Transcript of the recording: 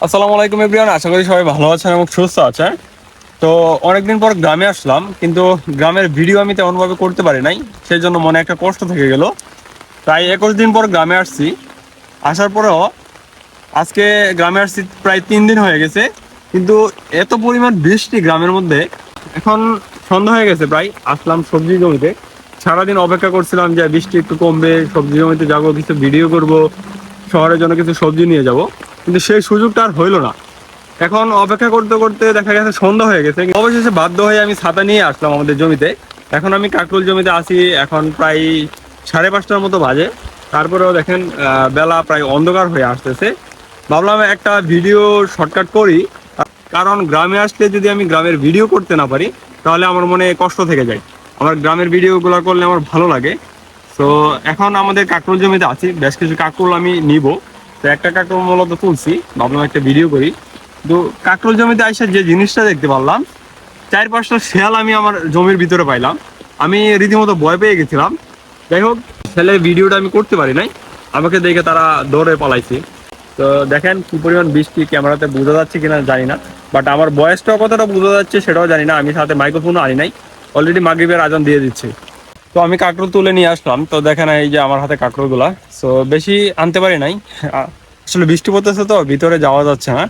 আসসালামু আলাইকুম এভরিওয়ান, আশা করি সবাই ভালো আছেন এবং সুস্থ আছেন। তো অনেকদিন পর গ্রামে আসলাম, কিন্তু গ্রামের ভিডিও আমি তেমনভাবে করতে পারি নাই, সেই জন্য মনে একটা কষ্ট থেকে গেল। প্রায় 21 দিন পর গ্রামে আসছি। আসার পরেও আজকে গ্রামে আসছি প্রায় 3 দিন হয়ে গেছে, কিন্তু এত পরিমাণ বৃষ্টি গ্রামের মধ্যে। এখন সন্ধ্যা হয়ে গেছে, প্রায় আসলাম সবজি জমিতে। সারাদিন অপেক্ষা করছিলাম যে বৃষ্টি একটু কমবে, সবজি জমিতে যাবো, কিছু ভিডিও করব, শহরের জন্য কিছু সবজি নিয়ে যাব, কিন্তু সেই সুযোগটা আর হইলো না। এখন অপেক্ষা করতে করতে দেখা গেছে সন্ধ্যা হয়ে গেছে, অবশেষে বাধ্য হয়ে আমি ছাতা নিয়ে আসলাম আমাদের জমিতে। এখন আমি কাকরুল জমিতে আছি, এখন প্রায় 5:30টার মতো বাজে। তারপরেও দেখেন বেলা প্রায় অন্ধকার হয়ে আসতেছে। ভাবলাম একটা ভিডিও শর্টকাট করি, কারণ গ্রামে আসলে যদি আমি গ্রামের ভিডিও করতে না পারি তাহলে আমার মনে কষ্ট থেকে যায়। আমার গ্রামের ভিডিওগুলো করলে আমার ভালো লাগে। তো এখন আমাদের কাকরুল জমিতে আছি, বেশ কিছু কাকরুল আমি নিব। তো একটা কাকরুল মূলত তুলছি, ভাবলাম একটা ভিডিও করি। তো কাকরুল জমিতে আইসা যে জিনিসটা দেখতে পারলাম, 4-5টা শেয়াল আমি আমার জমির ভিতরে পাইলাম। আমি রীতিমতো ভয় পেয়ে গেছিলাম। যাই হোক, শেয়ালের ভিডিওটা আমি করতে পারি নাই, আমাকে দেখে তারা দৌড়ে পালাইছে। তো দেখেন কি পরিমাণ বৃষ্টি, ক্যামেরাতে বোঝা যাচ্ছে কিনা জানি না, বাট আমার বয়সটাও কতটা বোঝা যাচ্ছে সেটাও জানি না। আমি সাথে মাইক্রোফোনও আনি নাই, অলরেডি মাগরিবের আজান দিয়ে দিচ্ছে। তো আমি কাঁকরোল তুলে নিয়ে আসলাম, তো দেখেন এই যে আমার হাতে কাঁকরোল গুলা। তো বেশি আনতে পারি নাই, আসলে বৃষ্টি পড়তেছে তো ভিতরে যাওয়া যাচ্ছে না।